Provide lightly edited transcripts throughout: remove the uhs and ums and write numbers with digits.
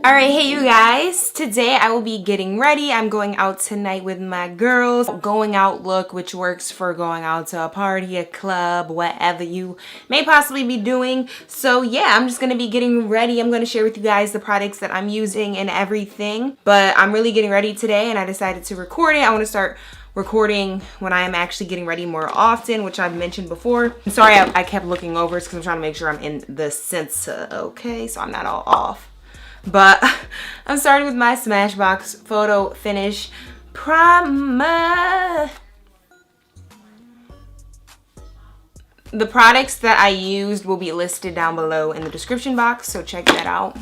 All right, hey you guys. Today I will be getting ready. I'm going out tonight with my girls. Going out look, which works for going out to a party, a club, whatever you may possibly be doing. So yeah, I'm just gonna be getting ready. I'm gonna share with you guys the products that I'm using and everything. But I'm really getting ready today and I decided to record it. I wanna start recording when I am actually getting ready more often, which I've mentioned before. I'm sorry I kept looking over because I'm trying to make sure I'm in the center, okay? So I'm not all off. But I'm starting with my Smashbox Photo Finish Primer. The products that I used will be listed down below in the description box, so check that out.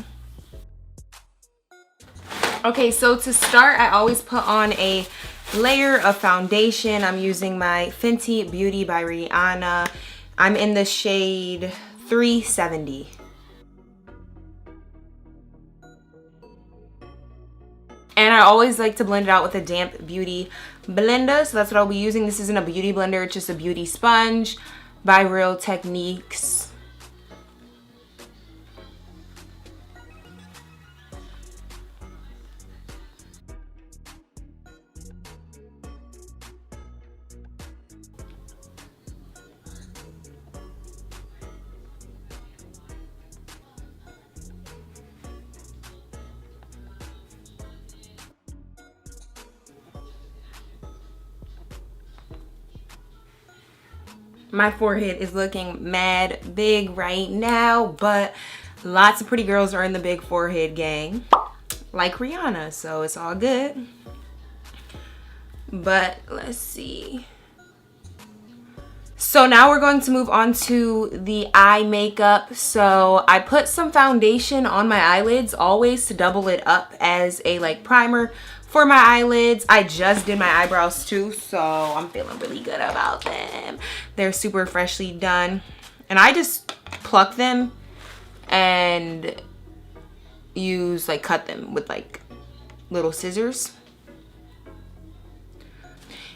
Okay, so to start, I always put on a layer of foundation. I'm using my Fenty Beauty by Rihanna. I'm in the shade 370. And I always like to blend it out with a damp beauty blender. So that's what I'll be using. This isn't a beauty blender, it's just a beauty sponge by Real Techniques. My forehead is looking mad big right now, but lots of pretty girls are in the big forehead gang, like Rihanna, so it's all good. But let's see. So now we're going to move on to the eye makeup. So I put some foundation on my eyelids always to double it up as a primer for my eyelids. I just did my eyebrows too, so I'm feeling really good about them. They're super freshly done. And I just pluck them and cut them with little scissors.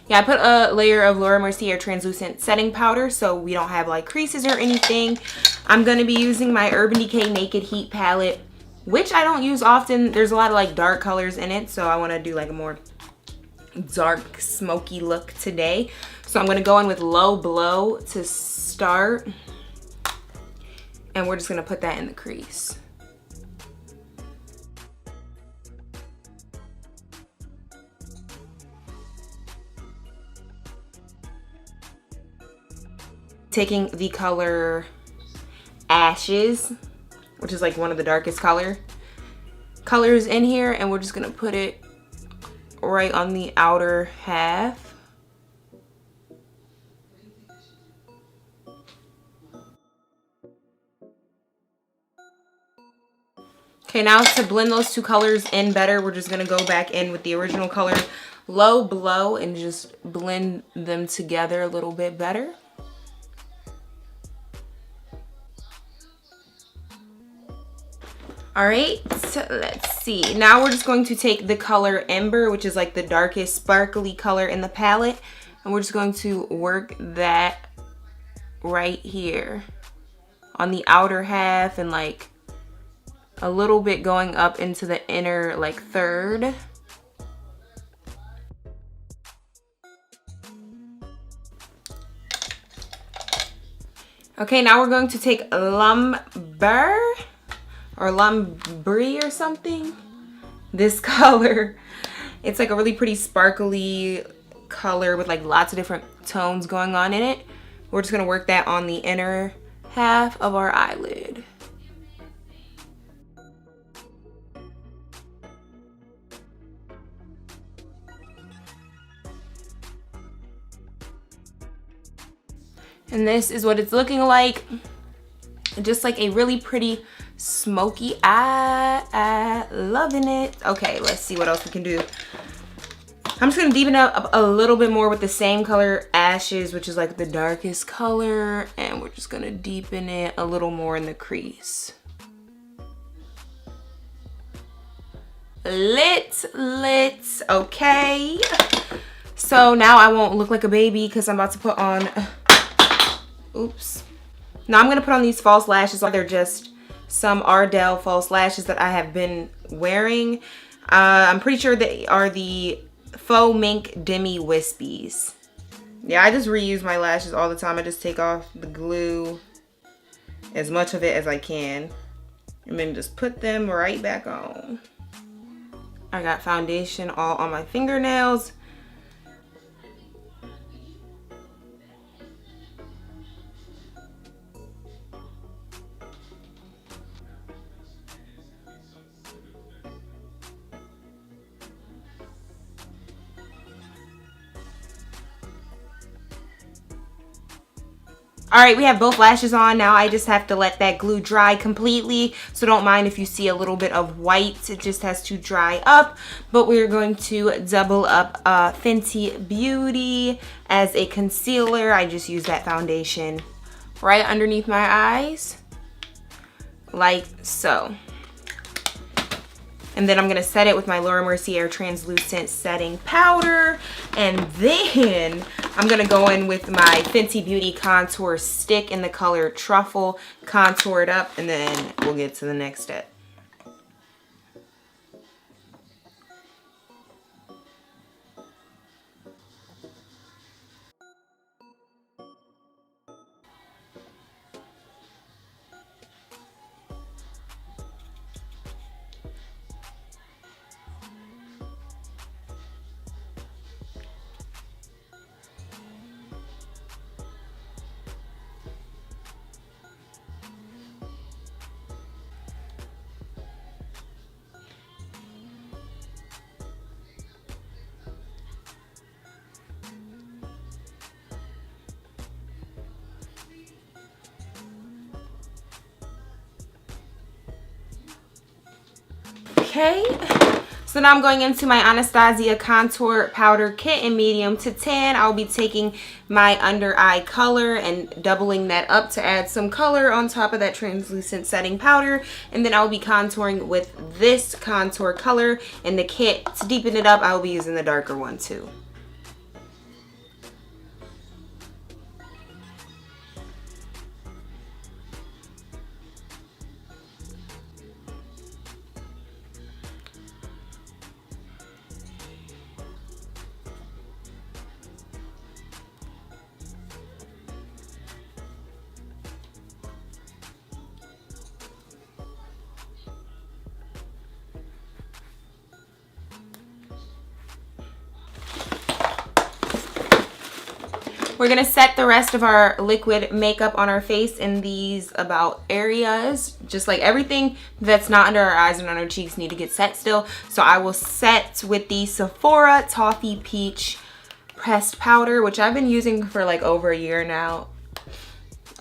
Yeah, I put a layer of Mercier translucent setting powder so we don't have creases or anything. I'm gonna be using my Urban Decay Naked Heat palette, which I don't use often. There's a lot of dark colors in it, so I want to do a more dark smoky look today. So I'm going to go in with Low Blow to start, and we're just going to put that in the crease. Taking the color Ashes, which is one of the darkest colors in here, and we're just gonna put it right on the outer half. Okay, now to blend those two colors in better, we're just gonna go back in with the original color Low Blow and just blend them together a little bit better. All right, so let's see. Now we're just going to take the color Ember, which is the darkest sparkly color in the palette, and we're just going to work that right here on the outer half and a little bit going up into the inner third. Okay, now we're going to take Lumber or Lumbrie or something. This color, it's a really pretty sparkly color with lots of different tones going on in it. We're just gonna work that on the inner half of our eyelid. And this is what it's looking like. Just a really pretty smoky eye. Loving it. Okay, let's see what else we can do. I'm just gonna deepen up a little bit more with the same color Ashes, which is the darkest color, and we're just gonna deepen it a little more in the crease. Lit. Okay, so now I won't look like a baby because I'm about to put on, oops. Now I'm gonna put on these false lashes. They're just some Ardell false lashes that I have been wearing. I'm pretty sure they are the Faux Mink Demi Wispies. Yeah, I just reuse my lashes all the time. I just take off the glue, as much of it as I can, and then just put them right back on. I got foundation all on my fingernails. All right, we have both lashes on. Now I just have to let that glue dry completely. So don't mind if you see a little bit of white. It just has to dry up. But we're going to double up Fenty Beauty as a concealer. I just use that foundation right underneath my eyes, like so. And then I'm gonna set it with my Laura Mercier translucent setting powder. And then I'm gonna go in with my Fenty Beauty contour stick in the color Truffle, contour it up, and then we'll get to the next step. Okay, so now I'm going into my Anastasia contour powder kit in medium to tan. I'll be taking my under eye color and doubling that up to add some color on top of that translucent setting powder. And then I'll be contouring with this contour color in the kit. To deepen it up, I'll be using the darker one too. We're gonna set the rest of our liquid makeup on our face in these about areas. Just like everything that's not under our eyes and on our cheeks need to get set still. So I will set with the Sephora Toffee Peach pressed powder, which I've been using for like over a year now.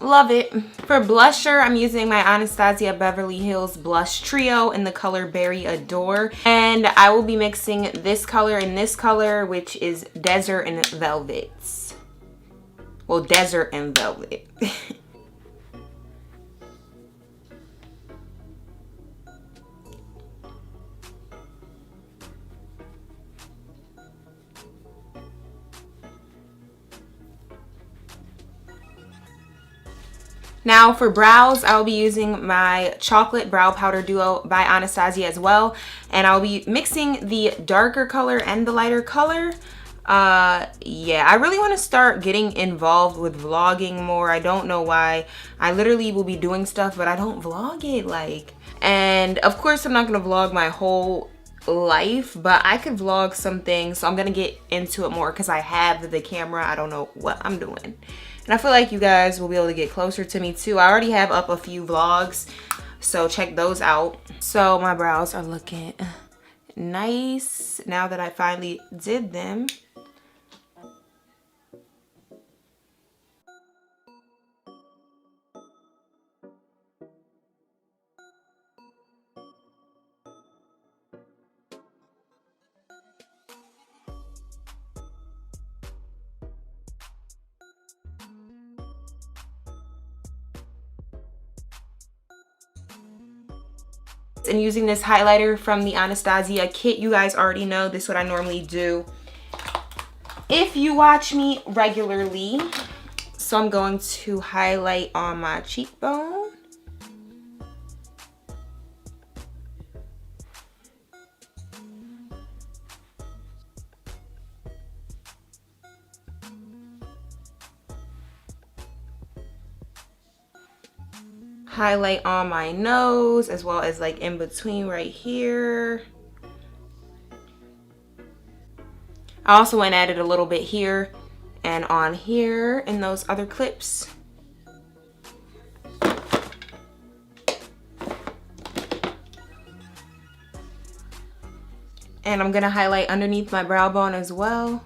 Love it. For blusher, I'm using my Anastasia Beverly Hills Blush Trio in the color Berry Adore. And I will be mixing this color and this color, which is Desert and Velvets. Well, Desert and Velvet. Now for brows, I'll be using my Chocolate Brow Powder Duo by Anastasia as well. And I'll be mixing the darker color and the lighter color. Yeah, I really want to start getting involved with vlogging more. I don't know why. I literally will be doing stuff, but I don't vlog it, like. And of course, I'm not going to vlog my whole life, but I could vlog some things. So I'm going to get into it more because I have the camera. I don't know what I'm doing. And I feel like you guys will be able to get closer to me too. I already have up a few vlogs, so check those out. So my brows are looking nice now that I finally did them. And using this highlighter from the Anastasia kit. You guys already know this is what I normally do if you watch me regularly. So I'm going to highlight on my cheekbone. highlight on my nose as well as like in between right here. I also went and added a little bit here and on here in those other clips. And I'm gonna highlight underneath my brow bone as well.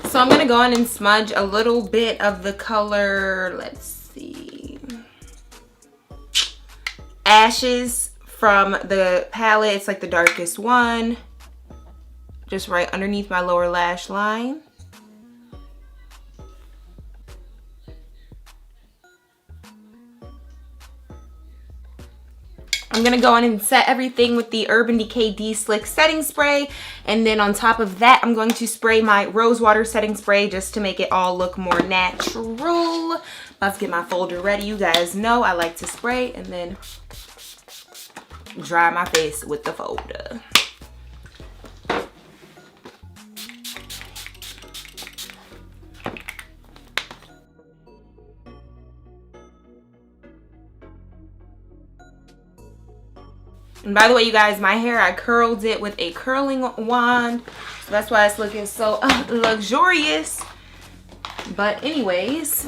So I'm gonna go in and smudge a little bit of the color, let's see, Ashes from the palette. It's like the darkest one, just right underneath my lower lash line. I'm gonna go in and set everything with the Urban Decay De-Slick setting spray, and then on top of that I'm going to spray my rose water setting spray just to make it all look more natural. About to get my folder ready. You guys know I like to spray and then dry my face with the folder. And by the way, you guys, my hair, I curled it with a curling wand. So that's why it's looking so luxurious. But anyways,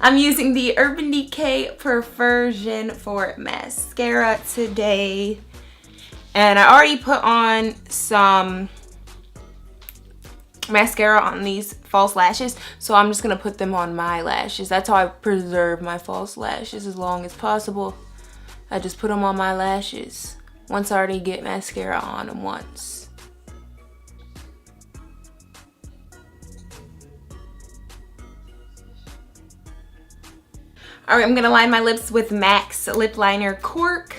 I'm using the Urban Decay Perversion for mascara today. And I already put on some mascara on these false lashes. So I'm just going to put them on my lashes. That's how I preserve my false lashes as long as possible. I just put them on my lashes once I already get mascara on them once. Alright, I'm going to line my lips with MAC's Lip Liner Cork.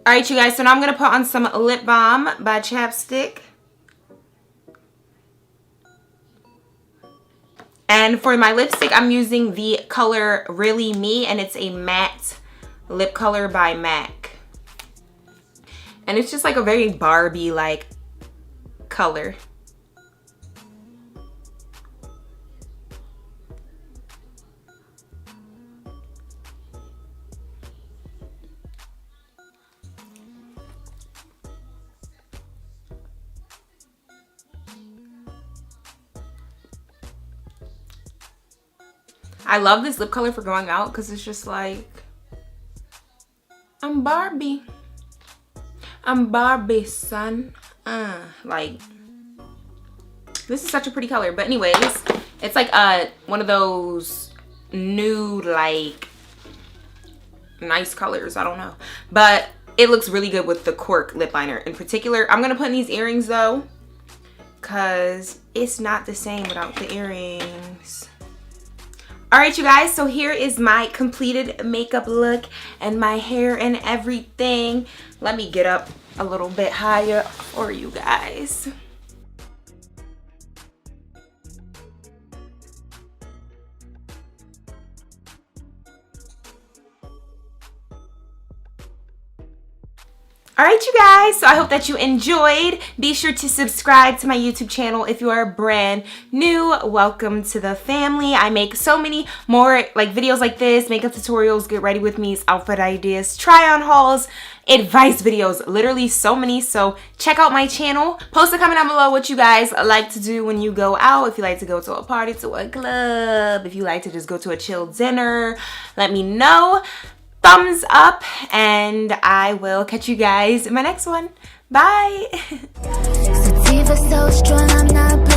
Alright, you guys, so now I'm going to put on some lip balm by Chapstick. And for my lipstick, I'm using the color Really Me, and it's a matte lip color by MAC. And it's just like a very Barbie-like color. I love this lip color for going out because it's just like, I'm Barbie. I'm Barbie, son. Like, this is such a pretty color. But anyways, it's like one of those nude, like, nice colors. I don't know. But it looks really good with the Cork lip liner in particular. I'm going to put in these earrings, though, because it's not the same without the earrings. Alright, you guys, so here is my completed makeup look and my hair and everything. Let me get up a little bit higher for you guys. Alright, you guys, so I hope that you enjoyed. Be sure to subscribe to my YouTube channel if you are brand new. Welcome to the family. I make so many more like videos like this, makeup tutorials, get ready with me's, outfit ideas, try on hauls, advice videos, literally so many. So check out my channel. Post a comment down below what you guys like to do when you go out. If you like to go to a party, to a club, if you like to just go to a chill dinner, let me know. Thumbs up, and I will catch you guys in my next one. Bye. Sativa so strong, I'm not